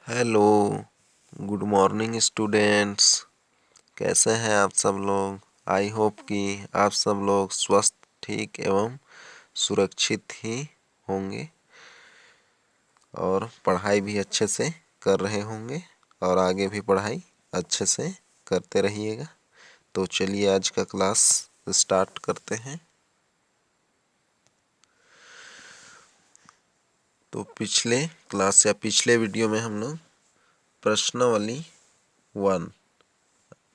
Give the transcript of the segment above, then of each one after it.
Hello, good morning students. कैसे हैं आप सब लोग। आई होप कि आप सब लोग स्वस्थ, ठीक एवं सुरक्षित ही होंगे और पढ़ाई भी अच्छे से कर रहे होंगे और आगे भी पढ़ाई अच्छे से करते रहिएगा। तो चलिए आज का क्लास स्टार्ट करते हैं। तो पिछले क्लास या पिछले वीडियो में हम लोग प्रश्नावली 1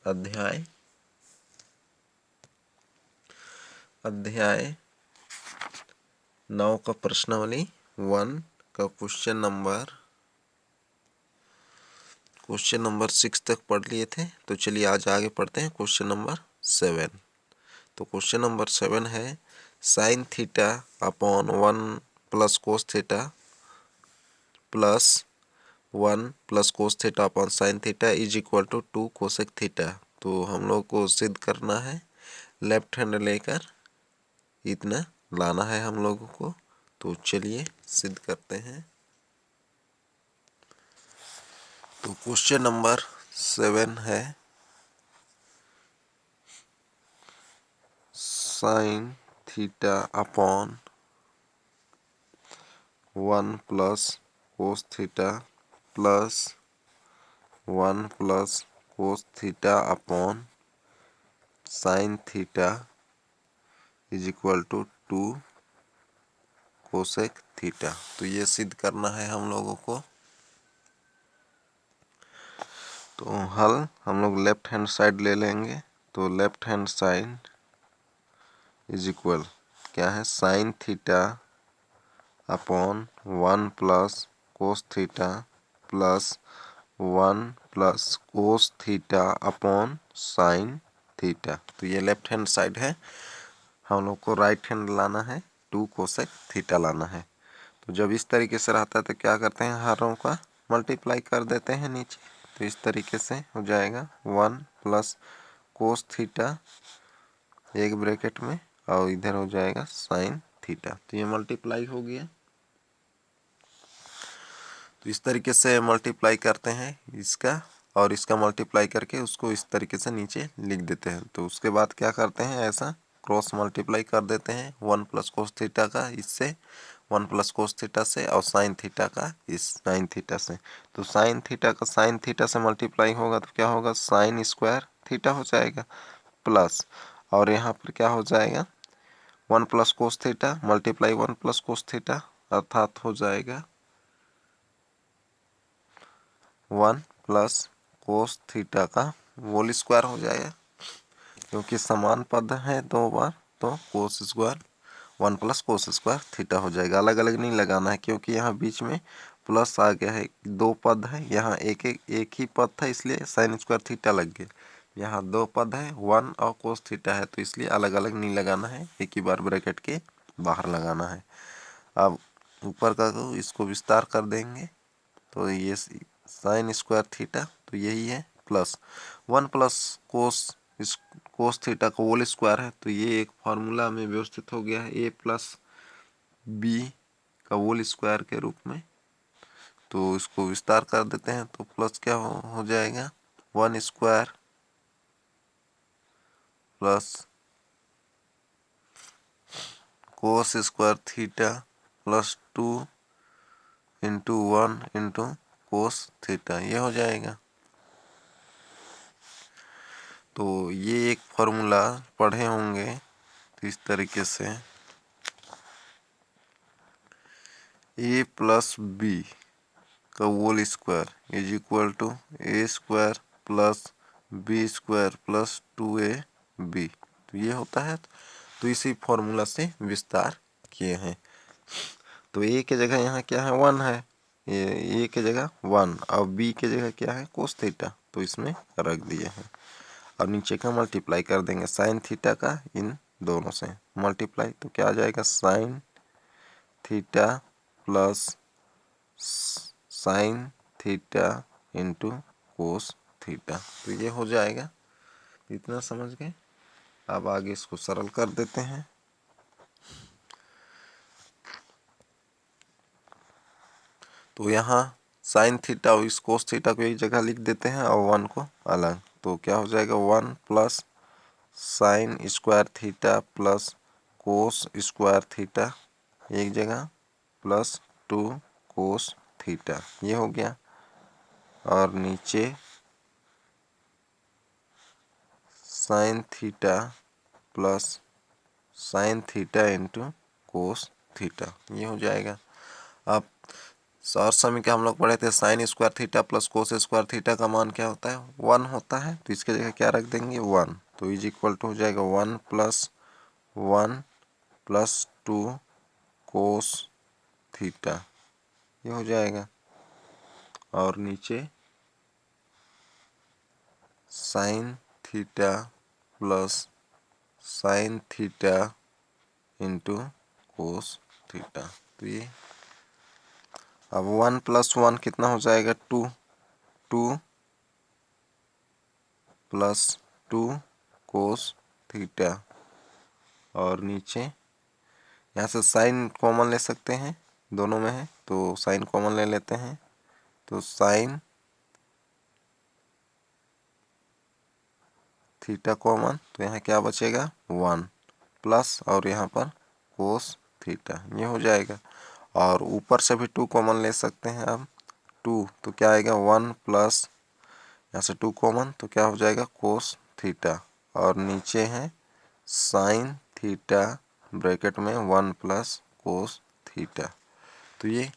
अध्याय 9 का प्रश्नावली 1 का क्वेश्चन नंबर 6 तक पढ़ लिए थे। तो चलिए आज आगे पढ़ते हैं क्वेश्चन नंबर 7। तो क्वेश्चन नंबर 7 है sine theta upon 1 plus cos theta plus 1 plus cos theta upon sine theta is equal to 2 cosec theta. तो हम लोग को सिद्ध करना है, लेफ्ट हैंड लेकर इतना लाना है हम लोगों को। तो चलिए सिद्ध करते हैं। तो क्वेश्चन नंबर 7 है sine theta upon 1 plus cos theta plus 1 plus cos theta upon sine theta is equal to 2 cosec theta. तो ये सिद्ध करना है हम लोगों को। तो हल हम लोग लेफ्ट हैंड साइड ले लेंगे। तो left hand side is equal क्या है, sine theta upon 1 plus cos theta plus 1 plus cos theta upon sine theta. तो ये लेफ्ट हैंड साइड है। हम लोग को राइट हैंड लाना है, 2 कोसेक थीटा लाना है। तो जब इस तरीके से रहता है तो क्या करते हैं, हरों का मल्टीप्लाई कर देते हैं नीचे। तो इस तरीके से हो जाएगा 1 प्लस कोस थीटा एक ब्रैकेट में और इधर हो जाएगा साइन थीटा। तो ये मल्टीप्लाई हो गया। तो इस तरीके से मल्टीप्लाई करते हैं इसका और इसका मल्टीप्लाई करके उसको इस तरीके से नीचे लिख देते हैं। तो उसके बाद क्या करते हैं, ऐसा क्रॉस मल्टीप्लाई कर देते हैं 1 प्लस कोस थीटा का इससे, 1 प्लस कोस थीटा से, और साइन थीटा का इस साइन थीटा से। तो साइन थीटा का साइन थीटा से मल्टीप्लाई होगा तो क्या होगा, साइन स्क्वायर थीटा हो जाएगा प्लस, और यहाँ पर क्या हो जाएगा 1 plus cos theta multiply 1 plus cos theta, अर्थात हो जाएगा 1 प्लस कोस थीटा का होल स्क्वायर हो जाएगा। क्योंकि समान पद है दो बार तो cos square 1 plus cos square theta हो जाएगा। अलग अलग नहीं लगाना है क्योंकि यहाँ बीच में प्लस आ गया है, दो पद है, यहाँ एक ही पद था इसलिए साइन स्क्वायर थीटा लग गया। यहाँ दो पद है, 1 और कोस थीटा है, तो इसलिए अलग अलग नहीं लगाना है, एक ही बार ब्रैकेट के बाहर लगाना है। अब ऊपर का तो इसको विस्तार कर देंगे तो ये साइन स्क्वायर थीटा तो यही है प्लस 1 प्लस कोस थीटा का होल स्क्वायर है। तो ये एक फार्मूला में व्यवस्थित हो गया है ए प्लस बी का होल स्क्वायर के रूप में। तो इसको विस्तार कर देते हैं तो प्लस क्या हो जाएगा, 1 square plus cos square theta plus 2 into 1 into cos theta, ये हो जाएगा। तो ये एक फॉर्मूला पढ़े होंगे तो इस तरीके से ए प्लस बी का whole square is equal to A square plus B square plus 2ab। तो ये होता है। तो इसी फॉर्मूला से विस्तार किए हैं। तो ए के जगह यहाँ क्या है, 1 है, ए के जगह 1 और बी के जगह क्या है, कोस थीटा, तो इसमें रख दिए हैं। और नीचे का मल्टीप्लाई कर देंगे साइन थीटा का इन दोनों से मल्टीप्लाई, तो क्या आ जाएगा, sign theta plus sine theta into cos theta. तो ये हो जाएगा। इतना समझ गए। अब आगे इसको सरल कर देते हैं। तो यहाँ साइन थीटा और इस कोस थीटा को एक जगह लिख देते हैं और 1 को अलग, तो क्या हो जाएगा 1 plus sign square theta plus cos square theta एक जगह प्लस 2 कोस थीटा, ये हो गया। और नीचे sign theta plus sine theta into cos theta, ये हो जाएगा। अब और समीकरण हम लोग पढ़े थे sign square theta plus cos square theta का मान क्या होता है 1 होता है, तो इसके जगह क्या रख देंगे 1, तो इज इक्वल टू हो जाएगा 1 प्लस 1 प्लस 2 कोस थीटा, ये हो जाएगा। और नीचे sign theta plus sine theta into cos theta, तो ये अब 1 प्लस 1 कितना हो जाएगा 2, 2 प्लस 2 कोस थीटा, और नीचे यहाँ से साइन कॉमन ले सकते हैं, दोनों में है तो साइन कॉमन ले लेते हैं, तो साइन थीटा कॉमन, तो यहाँ क्या बचेगा 1 प्लस और यहाँ पर कोस थीटा, ये हो जाएगा। और ऊपर से भी 2 कॉमन ले सकते हैं, अब 2 तो क्या आएगा 1 प्लस यहाँ से 2 कॉमन, तो क्या हो जाएगा कोस थीटा, और नीचे है साइन थीटा ब्रैकेट में 1 प्लस कोस थीटा, तो ये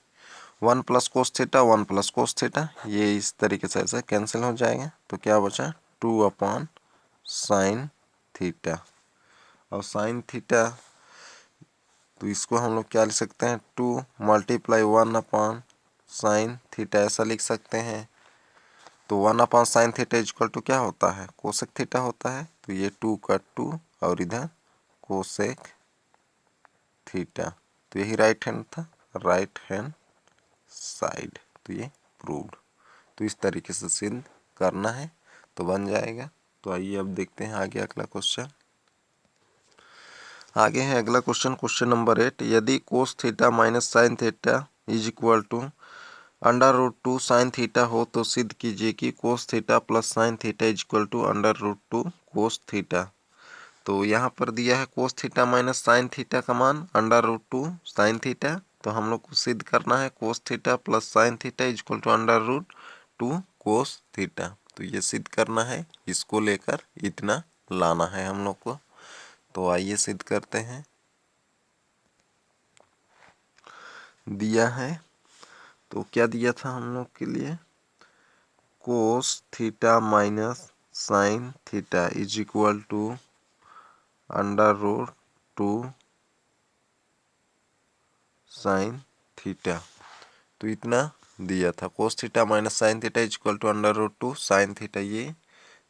1 plus cos theta 1 plus cos theta ये इस तरीके से ऐसा कैंसिल हो जाएगा, तो क्या बचा 2 अपॉन साइन थीटा। और साइन थीटा तो इसको हम लोग क्या लिख सकते हैं 2 मल्टीप्लाई 1 अपॉन साइन थीटा, ऐसा लिख सकते हैं। तो 1 upon sine theta equal to क्या होता है कोसेक थीटा होता है, तो ये 2 का 2 और इधर कोसेक थीटा, तो यही राइट हैंड था, राइट हैंड साइड, तो ये प्रूव्ड। तो इस तरीके से सिद्ध करना है तो बन जाएगा। तो आइए अब देखते हैं आगे अगला क्वेश्चन। आगे है अगला क्वेश्चन, क्वेश्चन नंबर 8, यदि cos theta minus sine theta is equal to under root 2 sine theta हो तो सिद्ध कीजिए कि cos theta plus sine theta is equal to under root 2 cos theta. तो यहाँ पर दिया है cos theta minus sine theta का मान अंडर रूट 2 साइन थीटा, तो हम लोग को सिद्ध करना है cos theta plus sine theta is equal to under root 2 cos theta. तो ये सिद्ध करना है, इसको लेकर इतना लाना है हम लोग को। तो आइए सिद्ध करते हैं। दिया है तो क्या दिया था हम लोग के लिए cos theta minus sine theta is equal to under root 2 sine theta, तो इतना दिया था cos theta minus sine theta is equal to under root 2 sine theta, ये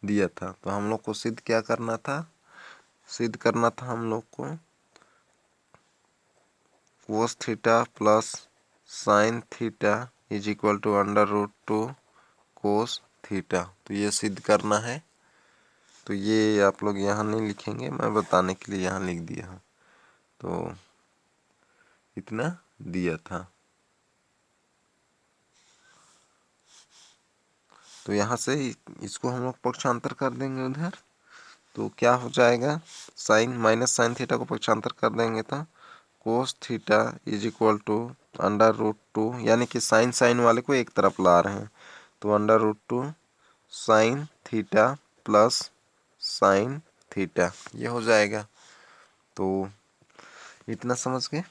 दिया था। तो हम लोग को सिद्ध क्या करना था, सिद्ध करना था हम लोग को cos theta plus sine theta is equal to under root 2 cos theta, तो ये सिद्ध करना है। तो ये आप लोग यहाँ नहीं लिखेंगे, मैं बताने के लिए यहाँ लिख दिया हूँ। तो इतना दिया था, तो यहाँ से इसको हम लोग पक्षांतर कर देंगे उधर, तो क्या हो जाएगा साइन माइनस साइन थीटा को पक्षांतर कर देंगे तो cos theta is equal to under root 2, यानी कि साइन साइन वाले को एक तरफ ला रहे हैं, तो under root 2 sine theta plus sine theta, ये हो जाएगा। तो इतना समझ गए।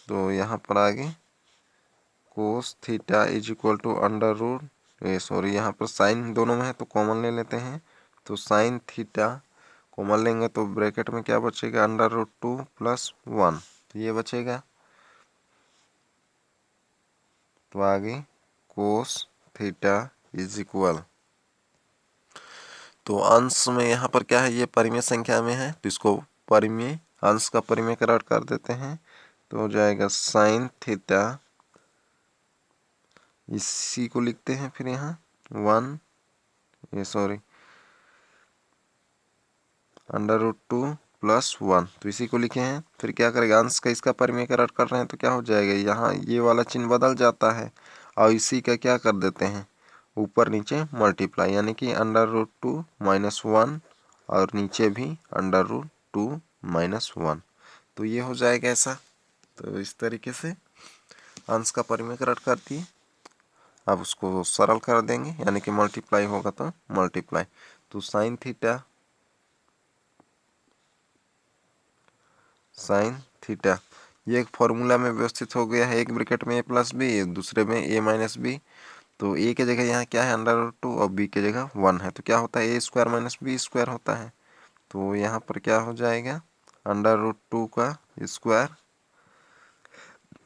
तो यहाँ पर आगे cos theta is equal to under root sorry यहाँ पर साइन दोनों में है तो कॉमन ले लेते हैं, तो साइन थीटा कॉमन लेंगे तो ब्रैकेट में क्या बचेगा अंडर रूट 2 प्लस 1, तो ये बचेगा। तो आगे कोस थीटा इज इक्वल, तो अंश में यहाँ पर क्या है ये परिमेय संख्या में है, तो इसको परिमेय अंश का परिमेयकरण कर देते हैं, तो हो जाएगा साइन थीटा, इसी को लिखते हैं फिर यहाँ 1 अंडर रूट 2 प्लस 1, तो इसी को लिखे हैं। फिर क्या करेगा अंश का इसका परिमेयकरण कर रहे हैं तो क्या हो जाएगा यहाँ ये वाला चिन्ह बदल जाता है, और इसी का क्या कर देते हैं, ऊपर नीचे मल्टीप्लाई, यानी कि √2 - 1 और नीचे भी √2 - 1। तो ये हो जाएगा ऐसा। तो इस तरीके से अंश का परिमेकरण कर दिए। अब उसको सरल कर देंगे, यानी कि मल्टीप्लाई होगा तो मल्टीप्लाई। तो साइन थीटा ये एक फॉर्मूला में व्यवस्थित हो गया है, एक ब्रैकेट में a+b, दूसरे में a-b। तो a की जगह यहाँ क्या है √2 और b की जगह 1 है, तो क्या होता है a² - b² होता है। तो यहाँ पर क्या हो जाएगा √2 का स्क्वायर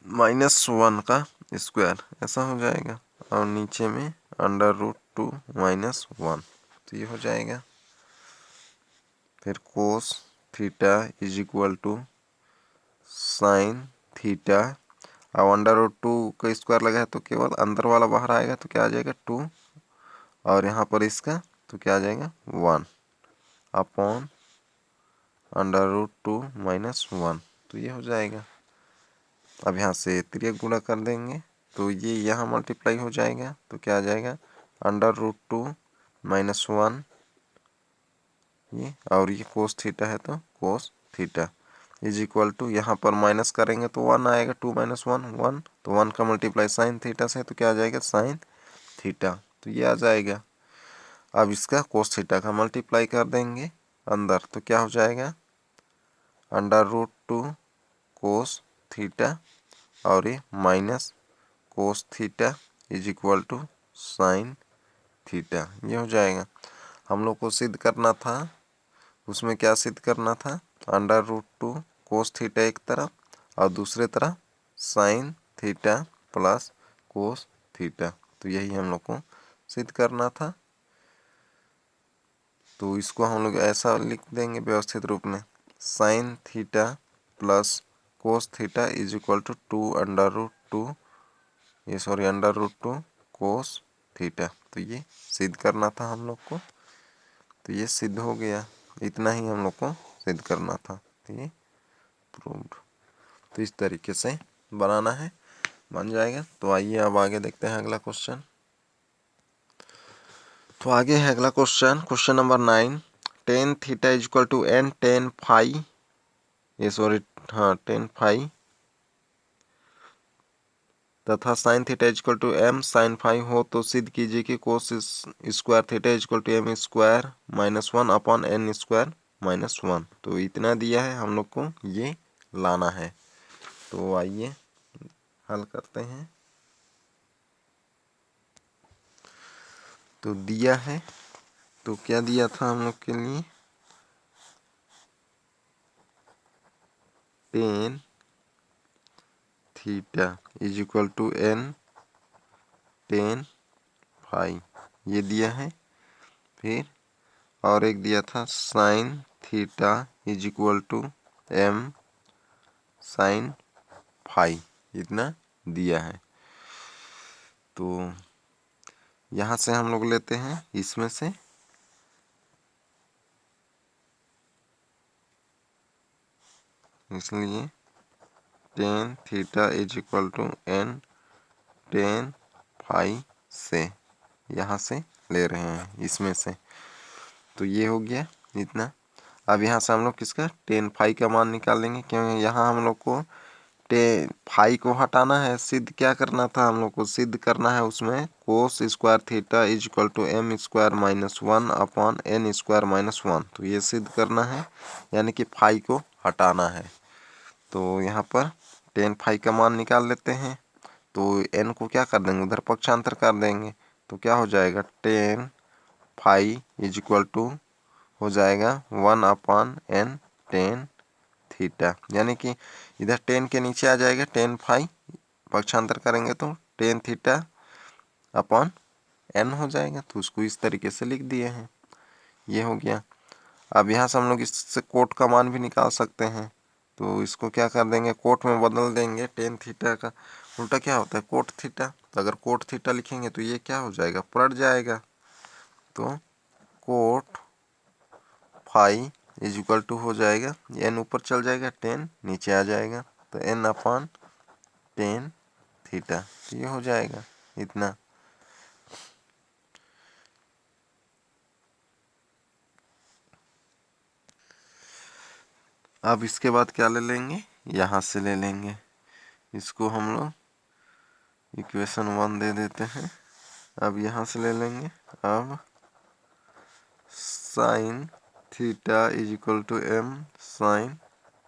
-1 का स्क्वायर, ऐसा हो जाएगा। और नीचे में √2 - 1, तो ये हो जाएगा। फिर cos theta is equal to sine theta. अब √2 का स्क्वायर लगा है तो केवल अंदर वाला बाहर आएगा, तो क्या आ जाएगा 2, और यहाँ पर इसका तो क्या आ जाएगा 1 अपॉन √2 - 1, तो ये हो जाएगा। अब यहाँ से तिर्यक गुणा कर देंगे तो ये यहाँ मल्टीप्लाई हो जाएगा, तो क्या आ जाएगा √2 - 1 ये, और ये कोस थीटा है तो cos theta is equal to, यहाँ पर माइनस करेंगे तो 1 आएगा, 2 - 1 1, तो 1 का मल्टीप्लाई साइन थीटा से तो क्या आ जाएगा साइन थीटा, तो ये आ जाएगा। अब इसका कोस थीटा का मल्टीप्लाई कर देंगे अंदर, तो क्या हो जाएगा √2 कोस थीटा और ये minus cos theta is equal to sine theta, ये हो जाएगा। हम लोग को सिद्ध करना था, उसमें क्या सिद्ध करना था √2 कोस थीटा एक तरफ और दूसरे तरफ sign theta plus cos theta, तो यही हम लोग को सिद्ध करना था। तो इसको हम लोग ऐसा लिख देंगे व्यवस्थित रूप में, sine theta plus cos theta is equal to √2 cos theta. तो ये सिद्ध करना था हम लोग को, तो ये सिद्ध हो गया। इतना ही हम लोग को सिद्ध करना था, तो ये प्रूव्ड। तो इस तरीके से बनाना है, बन जाएगा। तो आइए अब आगे देखते हैं अगला क्वेश्चन। तो आगे है अगला question number 9। tan theta is equal to n tan phi, tan phi तथा sine theta is equal to m sine phi हो तो सिद्ध कीजिए कि cos square theta is equal to m square -1 upon n square -1। तो इतना दिया है, हम लोग को ये लाना है। तो आइए हल करते हैं। तो दिया है, तो क्या दिया था हम लोग के लिए, tan theta is equal to n tan phi, ये दिया है। फिर और एक दिया था sine theta is equal to m sine phi, इतना दिया है। तो यहाँ से हम लोग लेते हैं इसमें से, इसलिए tan theta is equal to n tan phi से, यहाँ से ले रहे हैं इसमें से। तो ये हो गया इतना। अब यहाँ से हम लोग किसका tan फाई का मान निकाल लेंगे, क्योंकि यहाँ हम लोग को tan फाई को हटाना है। सिद्ध क्या करना था, हम लोग को सिद्ध करना है उसमें cos square theta is equal to m square -1 upon n square -1। तो ये सिद्ध करना है, यानी कि फाई को हटाना है। तो यहाँ पर tan फाई का मान निकाल लेते हैं। तो n को क्या कर देंगे, उधर पक्षांतर कर देंगे। तो क्या हो जाएगा tan phi is equal to हो जाएगा 1 अपॉन n tan थीटा, यानी कि इधर tan के नीचे आ जाएगा tan फाई, पक्षांतर करेंगे तो tan थीटा अपॉन n हो जाएगा। तो उसको इस तरीके से लिख दिए हैं, ये हो गया। अब यहाँ से हम लोग इससे कोट का मान भी निकाल सकते हैं। तो इसको क्या कर देंगे, कोट में बदल देंगे। tan थीटा का उल्टा क्या होता है कोट थीटा, तो अगर कोट थीटा लिखेंगे तो ये क्या हो जाएगा पलट जाएगा। तो cot phi is equal to हो जाएगा, n ऊपर चल जाएगा tan नीचे आ जाएगा, तो n अपॉन tan थीटा, तो ये हो जाएगा। इतना। अब इसके बाद क्या ले लेंगे, यहाँ से ले लेंगे, इसको हम लोग इक्वेशन 1 दे देते हैं। अब यहाँ से ले लेंगे, अब sine theta is equal to m sine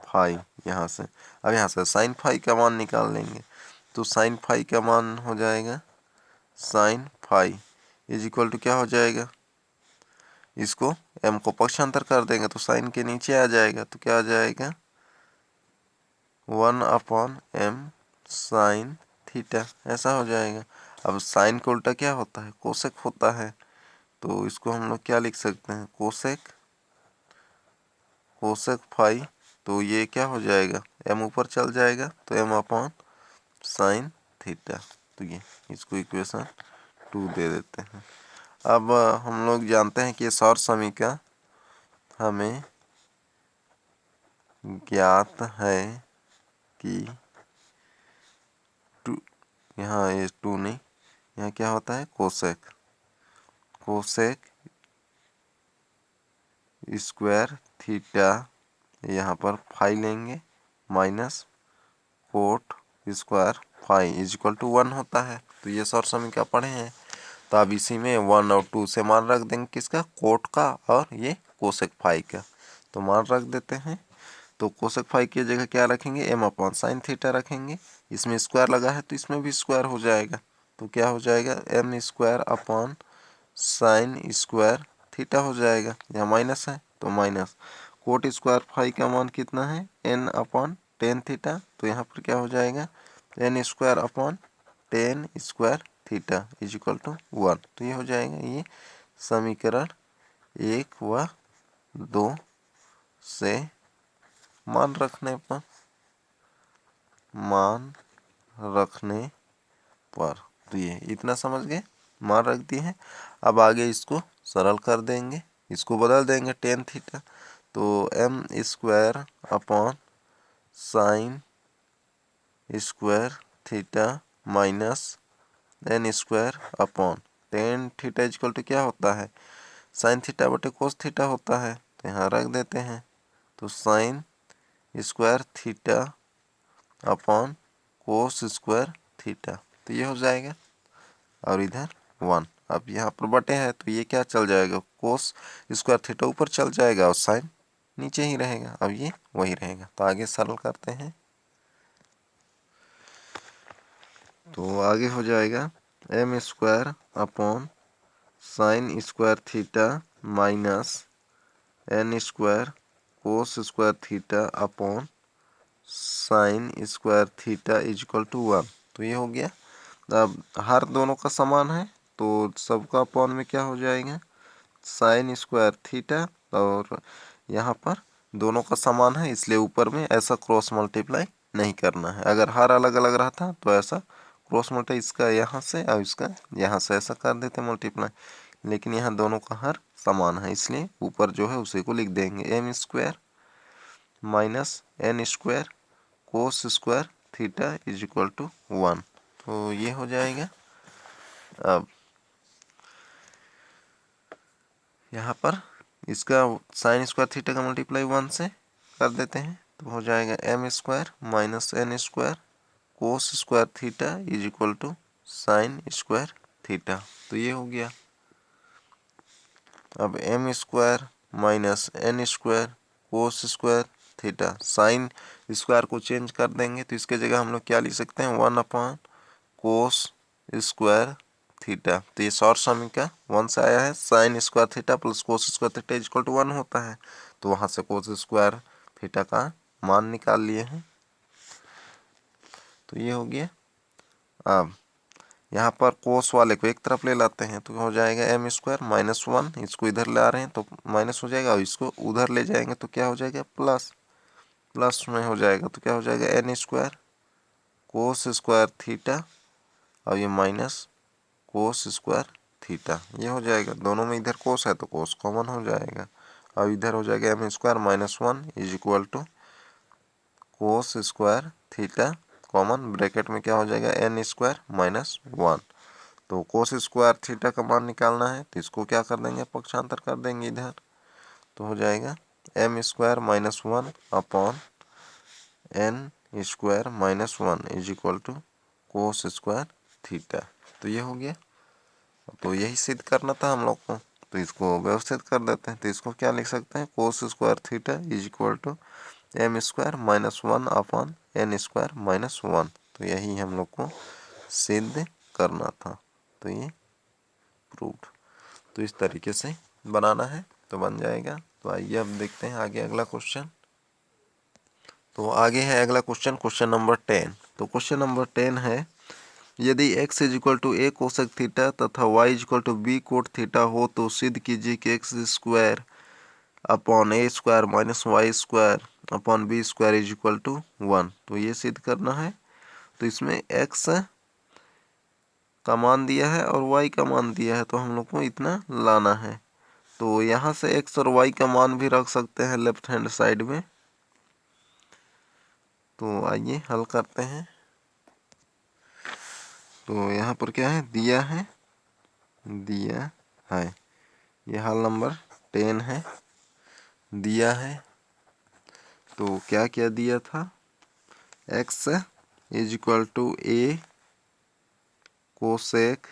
phi, यहाँ से। अब यहाँ से साइन फाई का मान निकाल लेंगे, तो साइन फाई का मान हो जाएगा sine phi is equal to क्या हो जाएगा, इसको m को पक्षांतर कर देंगे तो साइन के नीचे आ जाएगा, तो क्या आ जाएगा 1/m साइन थीटा, ऐसा हो जाएगा। अब साइन का उल्टा क्या होता है, कोसेक होता है, तो इसको हम लोग क्या लिख सकते हैं, कोसेक फाई। तो ये क्या हो जाएगा, m ऊपर चल जाएगा तो m/, साइन थीटा। तो ये इसको इक्वेशन 2 दे देते हैं। अब हम लोग जानते हैं कि सौर समीकरण हमें ज्ञात है कि यहाँ ये 2 नहीं, यहाँ क्या होता है कोसेक स्क्वायर थीटा, यहाँ पर फाई लेंगे minus cot square phi is equal to 1 होता है। तो ये सौर समीकरण पढ़े हैं, तो अब इसी में 1 और 2 से मान रख देंगे, किसका, कोट का और ये कोसेक फाई का। तो मान रख देते हैं, तो कोसेक फाई की जगह क्या रखेंगे, m/, साइन थीटा रखेंगे। इसमें स्क्वायर लगा है तो इसमें भी स्क्वायर हो जाएगा, तो क्या हो जाएगा m square upon sine square theta हो जाएगा। यहाँ माइनस है तो माइनस कोट स्क्वायर फाई का मान कितना है n/tan थीटा, तो यहाँ पर क्या हो जाएगा n square upon tan square theta is equal to 1। तो ये हो जाएगा, ये समीकरण 1 व 2 से मान रखने पर तो ये इतना समझ गए, मान रख दिए हैं। अब आगे इसको सरल कर देंगे, इसको बदल देंगे tan थीटा, तो m square upon sine square theta minus n square upon tan theta equal to क्या होता है, साइन थीटा बटे कोस थीटा होता है, तो यहाँ रख देते हैं। तो साइन स्क्वायर थीटा अपॉन कोस स्क्वायर थीटा, तो ये हो जाएगा, और इधर 1। अब यहाँ पर बटे है तो ये क्या चल जाएगा, कोस स्क्वायर थीटा ऊपर चल जाएगा और साइन नीचे ही रहेगा, अब ये वही रहेगा। तो आगे सरल करते हैं, तो आगे हो जाएगा m square upon sine square theta minus n square cos square theta upon sine square theta is equal to 1। तो ये हो गया। अब हर दोनों का समान है तो सबका अपॉन में क्या हो जाएगा, साइन स्क्वायर थीटा, और यहाँ पर दोनों का समान है इसलिए ऊपर में ऐसा क्रॉस मल्टीप्लाई नहीं करना है। अगर हर अलग अलग रहता तो ऐसा क्रॉस मल्टीप्लाई, इसका यहाँ से और इसका यहाँ से ऐसा कर देते मल्टीप्लाई, लेकिन यहाँ दोनों का हर समान है इसलिए ऊपर जो है उसी को लिख देंगे, m square minus n square cos square theta is equal to 1। तो ये हो जाएगा। अब यहाँ पर इसका साइन स्क्वायर थीटा का मल्टीप्लाई 1 से कर देते हैं, तो हो जाएगा m square minus n square cos square theta is equal to sine square theta. तो ये हो गया। अब m square minus n square cos square theta, sine square को चेंज कर देंगे तो इसके जगह हम लोग क्या लिख सकते हैं, 1/, कोस स्क्वायर थीटा। तो ये सौर समीकरण 1 से आया है, sine square theta plus cos square theta equal to 1 होता है, तो वहाँ से कोस स्क्वायर थीटा का मान निकाल लिए हैं। तो ये हो गया। अब यहाँ पर कोस वाले को एक तरफ ले लाते हैं तो हो जाएगा m स्क्वायर माइनस 1, इसको इधर ला रहे हैं तो माइनस हो जाएगा, और इसको उधर ले जाएंगे तो क्या हो जाएगा, प्लस में हो जाएगा, तो क्या हो जाएगा n square cos square theta, और ये माइनस कोस स्क्वायर थीटा, ये हो जाएगा। दोनों में इधर कोस है तो कोस कॉमन हो जाएगा, और इधर हो जाएगा m square minus 1 is equal to cos square theta, common bracket में क्या हो जाएगा n स्क्वायर माइनस 1। तो कोस स्क्वायर थीटा का मान निकालना है, तो इसको क्या कर देंगे, पक्षांतर कर देंगे इधर, तो हो जाएगा m square minus 1 upon n square minus 1 is equal to cos square theta. तो ये हो गया। तो यही सिद्ध करना था हम लोग को, तो इसको व्यवस्थित कर देते हैं। तो इसको क्या लिख सकते हैं, cos square theta is equal to m square minus 1 upon n square minus 1। तो यही हम लोग को सिद्ध करना था, तो ये प्रूव्ड। तो इस तरीके से बनाना है तो बन जाएगा। तो आइए अब देखते हैं आगे अगला क्वेश्चन। तो आगे है अगला क्वेश्चन, क्वेश्चन नंबर 10। तो क्वेश्चन नंबर 10 है, यदि x is equal to a cosec theta तथा y is equal to b cot theta हो तो सिद्ध कीजिए कि x square upon a square minus Y square upon b square is equal to 1। तो ये सिद्ध करना है। तो इसमें x का मान दिया है और y का मान दिया है, तो हम लोग को इतना लाना है। तो यहाँ से x और y का मान भी रख सकते हैं लेफ्ट हैंड साइड में। तो आइए हल करते हैं। तो यहाँ पर क्या है, दिया है ये हल नंबर 10 है, दिया है। तो क्या क्या दिया था, x is equal to a cosec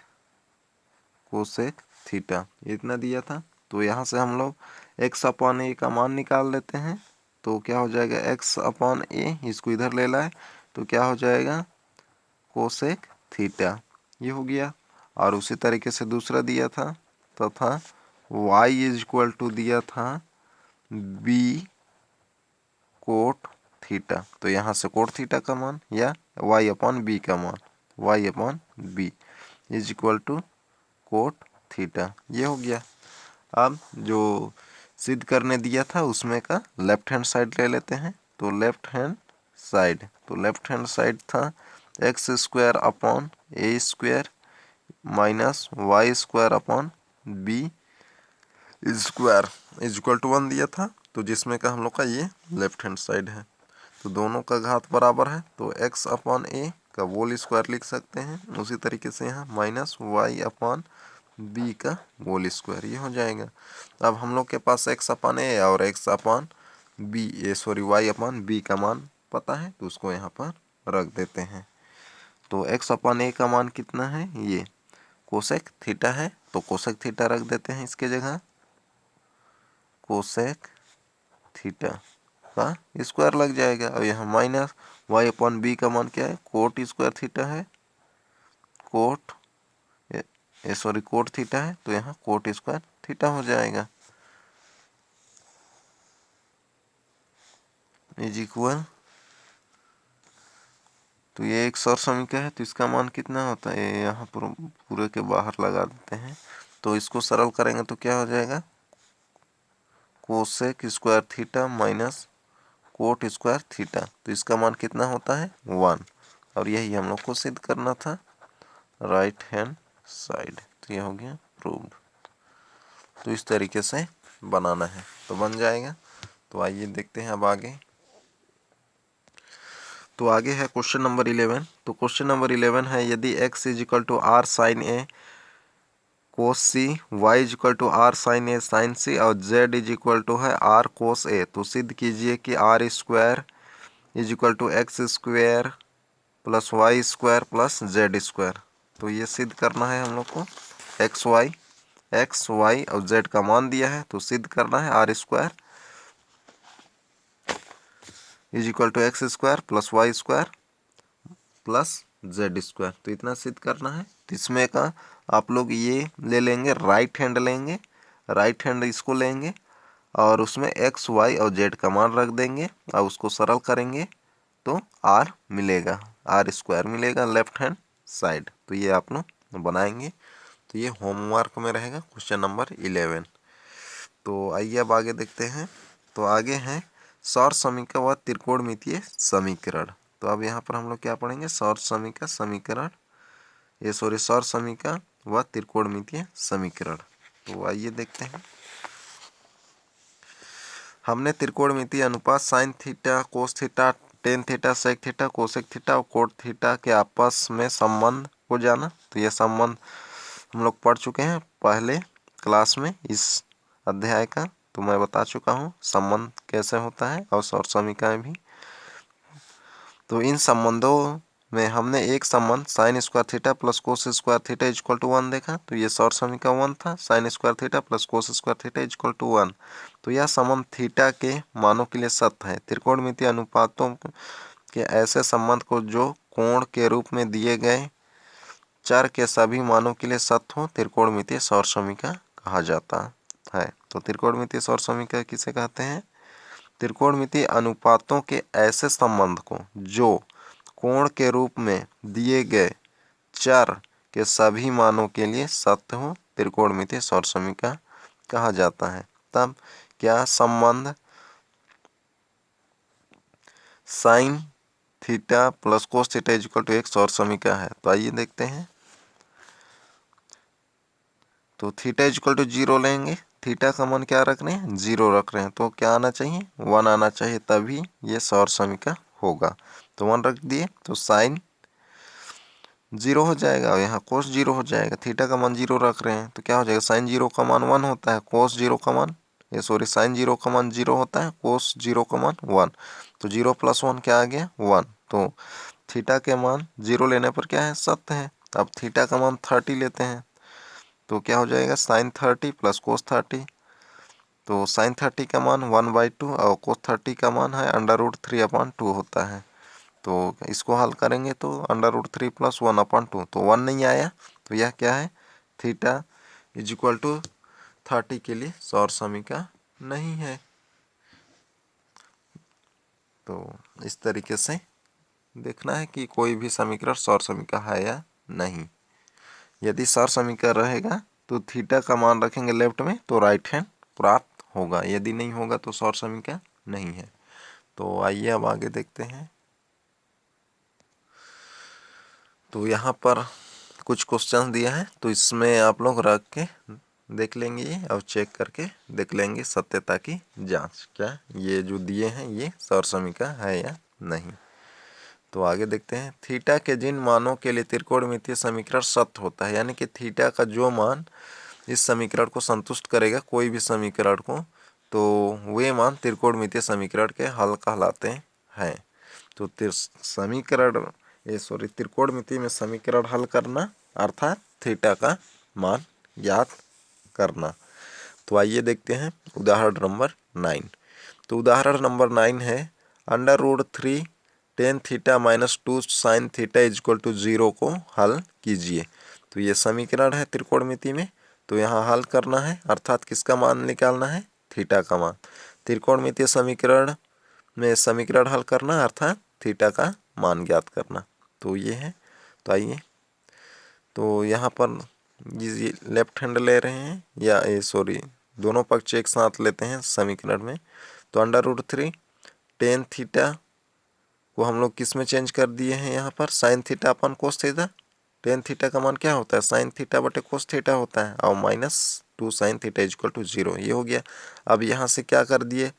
theta, इतना दिया था। तो यहाँ से हम लोग x अपॉन a का मान निकाल लेते हैं। तो क्या हो जाएगा, x अपॉन a, इसको इधर ले लाए तो क्या हो जाएगा, कोसेक थीटा, ये हो गया। और उसी तरीके से दूसरा दिया था तथा y इज इक्वल टू दिया था b कोट थीटा। तो यहाँ से कोट थीटा का मान या y अपॉन b का मान, y upon b is equal to cot theta, ये हो गया। अब जो सिद्ध करने दिया था उसमें का लेफ्ट हैंड साइड ले लेते हैं। तो लेफ्ट हैंड साइड था X square upon A square minus Y square upon B square is equal to 1 दिया था। तो जिसमें का हम लोग का ये लेफ्ट हैंड साइड है, तो दोनों का घात बराबर है, तो x अपॉन ए का होल स्क्वायर लिख सकते हैं। उसी तरीके से यहाँ माइनस वाई अपॉन बी का होल स्क्वायर, ये हो जाएगा। अब हम लोग के पास x अपॉन ए और x upon B Y upon B का मान पता है, तो उसको यहाँ पर रख देते हैं। तो x अपॉन ए का मान कितना है, ये कोसेक थीटा है, तो कोसेक थीटा रख देते हैं इसके जगह। कोसेक थीटा का स्क्वायर लग जाएगा। और यहाँ माइनस वाई अपॉन बी का मान क्या है, कोट स्क्वायर थीटा है, कोट थीटा है, तो यहाँ कोट स्क्वायर थीटा हो जाएगा इज इक्वल। तो ये एक सर समीकरण है, तो इसका मान कितना होता है, यहाँ पर पूरे के बाहर लगा देते हैं। तो इसको सरल करेंगे तो क्या हो जाएगा, cosec square theta minus cot square theta. तो इसका मान कितना होता है, 1। और यही हम लोग को सिद्ध करना था राइट हैंड साइड। तो ये हो गया प्रूव्ड। तो इस तरीके से बनाना है तो बन जाएगा। तो आइए देखते हैं अब आगे। तो आगे है क्वेश्चन नंबर 11। तो क्वेश्चन नंबर 11 है, यदि x is equal to r sine a cos c, y is equal to r sine a sine c और z इज इक्वल टू है आर कोस ए, तो सिद्ध कीजिए कि r square is equal to x square plus Y square plus Z square. तो ये सिद्ध करना है हम लोग को। एक्स वाई और जेड का मान दिया है, तो सिद्ध करना है R square is equal to x square plus Y square plus Z square. तो इतना सिद्ध करना है। तो इसमें का आप लोग ये ले लेंगे, राइट हैंड लेंगे, राइट हैंड इसको लेंगे और उसमें एक्स वाई और जेड का मान रख देंगे और उसको सरल करेंगे तो आर मिलेगा, आर स्क्वायर मिलेगा लेफ्ट हैंड साइड। तो ये आप लोग बनाएंगे। तो ये होमवर्क में रहेगा क्वेश्चन नंबर 11। तो आइए अब आगे देखते हैं। तो आगे है सौर समीकरण व त्रिकोणमितीय समीकरण। तो अब यहाँ पर हम लोग क्या पढ़ेंगे, सौर समीकरण सौर समीकरण व त्रिकोणमितीय समीकरण। तो आइए देखते हैं। हमने त्रिकोणमितीय अनुपात sine theta cos theta tan theta sec theta cosec theta और कोट थीटा के आपस में संबंध को जाना। तो यह संबंध हम लोग पढ़ चुके हैं पहले क्लास में इस अध्याय का, तो मैं बता चुका हूँ संबंध कैसे होता है और सौर समीकरण भी। तो इन संबंधों में हमने एक संबंध sine square theta plus cos square theta equal to 1 देखा। तो ये सौर समीकरण 1 था, sine square theta plus cos square theta equal to 1। तो यह संबंध थीटा के मानों के लिए सत्य है। त्रिकोणमितीय अनुपातों के ऐसे संबंध को जो कोण के रूप में दिए गए चर के सभी मानों के लिए सत्य हो त्रिकोणमितीय सौर समीकरण कहा जाता है। तो त्रिकोणमितीय सौर समीकरण किसे कहते हैं? त्रिकोणमितीय अनुपातों के ऐसे संबंध को जो कोण के रूप में दिए गए चर के सभी मानों के लिए सत्य हो त्रिकोणमितीय सौर समीकरण कहा जाता है। तब क्या संबंध sine theta plus cos theta equal to एक सौर समीकरण है? तो आइए देखते हैं। तो थीटा इक्वल टू 0 लेंगे, थीटा का मान क्या रख रहे हैं? 0 रख रहे हैं, तो क्या आना चाहिए? 1 आना चाहिए, तभी ये सौर समीकरण होगा। तो 1 रख दिए तो साइन 0 हो जाएगा और यहाँ कोस 0 हो जाएगा। थीटा का मान 0 रख रहे हैं तो क्या हो जाएगा? साइन 0 का मान 1 होता है, कोस 0 का मान साइन 0 का मान 0 होता है, कोस 0 का मान 1। तो 0 प्लस 1 क्या आ गया? 1। तो थीटा के मान 0 लेने पर क्या है? सत्य है। अब थीटा का मान 30 लेते हैं तो क्या हो जाएगा? Sine 30 plus cos 30। तो साइन 30 का मान 1/2 और कोस 30 का मान है √3/2 होता है। तो इसको हल करेंगे तो √3 प्लस 1/2, तो 1 नहीं आया। तो यह क्या है? थीटा इक्वल टू 30 के लिए सौर समीकरण नहीं है। तो इस तरीके से देखना है कि कोई भी समीकरण सौर समीकरण है या नहीं। यदि सौर समीकरण रहेगा तो थीटा का मान रखेंगे लेफ्ट में तो राइट हैंड प्राप्त होगा, यदि नहीं होगा तो सौर समीकरण नहीं है। तो आइए अब आगे देखते हैं। तो यहाँ पर कुछ क्वेश्चन दिया है, तो इसमें आप लोग रख के देख लेंगे ये और चेक करके देख लेंगे सत्यता की जांच, क्या ये जो दिए हैं ये सौर समीकरण है या नहीं। तो आगे देखते हैं। थीटा के जिन मानों के लिए त्रिकोणमितीय समीकरण सत्य होता है, यानी कि थीटा का जो मान इस समीकरण को संतुष्ट करेगा, कोई भी समीकरण को, तो वे मान त्रिकोणमितीय समीकरण के हल कहलाते हैं। तो त्रिकोणमिति में समीकरण हल करना अर्थात थीटा का मान ज्ञात करना। तो आइए देखते हैं उदाहरण नंबर 9। तो उदाहरण नंबर 9 है √3 tan theta minus 2 sine theta equal to 0 को हल कीजिए। तो ये समीकरण है त्रिकोणमिति में, तो यहाँ हल करना है अर्थात किसका मान निकालना है? थीटा का मान। त्रिकोणमितीय समीकरण में समीकरण हल करना अर्थात थीटा का मान ज्ञात करना। तो ये है। तो आइए, तो यहाँ पर ये लेफ्ट हैंड ले रहे हैं या दोनों पक्ष एक साथ लेते हैं समीकरण में। तो √3 tan थीटा को हम लोग किस में चेंज कर दिए हैं? यहाँ पर साइन थीटा अपन कोस थीटा। tan थीटा का मान क्या होता है? साइन थीटा बटे कोस थीटा होता है और -2 साइन थीटा इक्वल टू 0, ये हो गया। अब यहाँ से क्या कर दिए?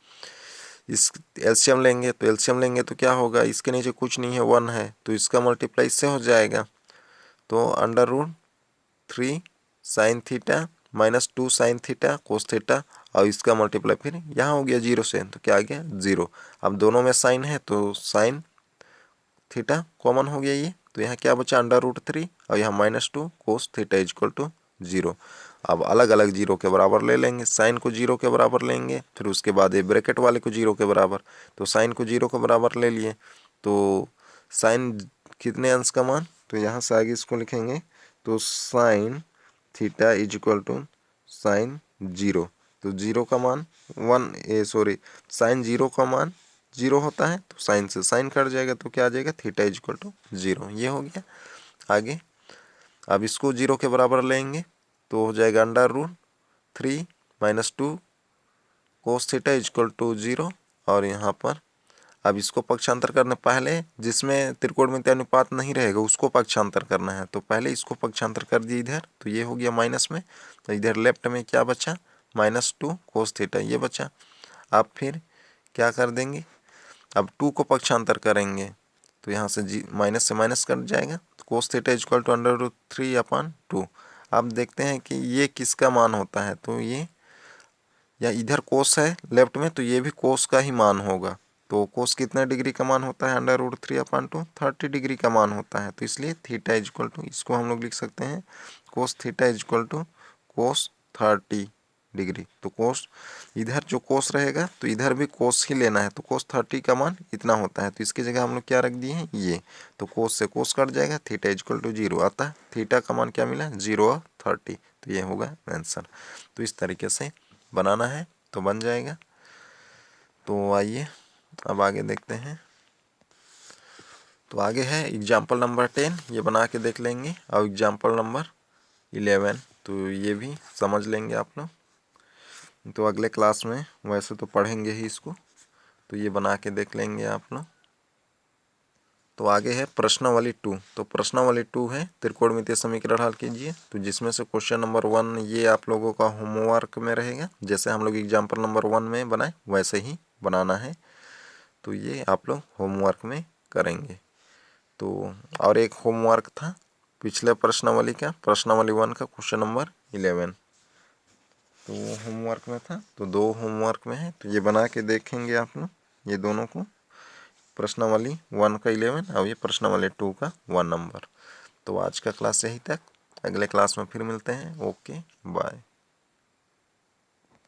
इस एलसीएम लेंगे, तो एलसीएम लेंगे तो क्या होगा? इसके नीचे कुछ नहीं है, 1 है, तो इसका मल्टीप्लाई इससे हो जाएगा। तो √3 sine theta minus 2 sine theta cos theta और इसका मल्टीप्लाई फिर यहाँ हो गया 0 से, तो क्या आ गया? 0। अब दोनों में साइन है तो साइन थीटा कॉमन हो गया ये, तो यहाँ क्या बचा? √3 और यहाँ -2 कोस थीटा इक्वल टू 0। अब अलग अलग 0 के बराबर ले लेंगे, साइन को 0 के बराबर लेंगे, फिर उसके बाद ये ब्रैकेट वाले को 0 के बराबर। तो साइन को 0 के बराबर ले लिए, तो साइन कितने अंश का मान? तो यहाँ से आगे इसको लिखेंगे, तो sine theta equal to sine 0। तो 0 का मान साइन 0 का मान 0 होता है, तो साइन से साइन कट जाएगा, तो क्या आ जाएगा? थीटा इक्वल टू 0, ये हो गया। आगे अब इसको 0 के बराबर लेंगे तो हो जाएगा √3 - 2 कोस थीटा इक्वल टू 0। और यहाँ पर अब इसको पक्षांतर करने, पहले जिसमें त्रिकोणमितीय अनुपात नहीं रहेगा उसको पक्षांतर करना है, तो पहले इसको पक्षांतर कर दिए इधर, तो ये हो गया माइनस में। तो इधर लेफ्ट में क्या बचा? -2 कोस थीटा, ये बचा। अब फिर क्या कर देंगे? अब 2 को पक्षांतर करेंगे तो यहाँ से माइनस से माइनस कट जाएगा, तो कोस थीटा इक्वल टू √3/2। आप देखते हैं कि ये किसका मान होता है, तो ये या इधर कोस है लेफ्ट में, तो ये भी कोस का ही मान होगा। तो कोस कितने डिग्री का मान होता है, √3/2 30 डिग्री का मान होता है। तो इसलिए थीटा इक्वल टू, इसको हम लोग लिख सकते हैं cos theta equal to cos 30 degree. तो कोस इधर जो कोस रहेगा तो इधर भी कोस ही लेना है, तो कोस 30 का मान इतना होता है। तो इसकी जगह हम लोग क्या रख दिए हैं, ये। तो कोस से कोस कट जाएगा, थीटा इक्वल टू 0 आता है। थीटा का मान क्या मिला, 0 और 30। तो ये होगा आंसर। तो इस तरीके से बनाना है तो बन जाएगा। तो आइए अब आगे देखते हैं। तो आगे है एग्जाम्पल नंबर 10, ये बना के देख लेंगे। और एग्जाम्पल नंबर 11, तो ये भी समझ लेंगे आप लोग। तो अगले क्लास में वैसे तो पढ़ेंगे ही इसको, तो ये बना के देख लेंगे आप लोग। तो आगे है प्रश्नावली 2। तो प्रश्नावली 2 है त्रिकोणमितीय समीकरण हल कीजिए। तो जिसमें से क्वेश्चन नंबर 1 ये आप लोगों का होमवर्क में रहेगा, जैसे हम लोग एग्जाम्पल नंबर 1 में बनाए वैसे ही बनाना है। तो ये आप लोग होमवर्क में करेंगे। तो और एक होमवर्क था पिछले प्रश्नावली का, प्रश्नावली 1 का क्वेश्चन नंबर 11, तो वो होमवर्क में था। तो 2 होमवर्क में है, तो ये बना के देखेंगे आप लोग, ये दोनों को, प्रश्नावली 1 का 11 और ये प्रश्नावली 2 का 1 नंबर। तो आज का क्लास यही तक, अगले क्लास में फिर मिलते हैं। Okay bye.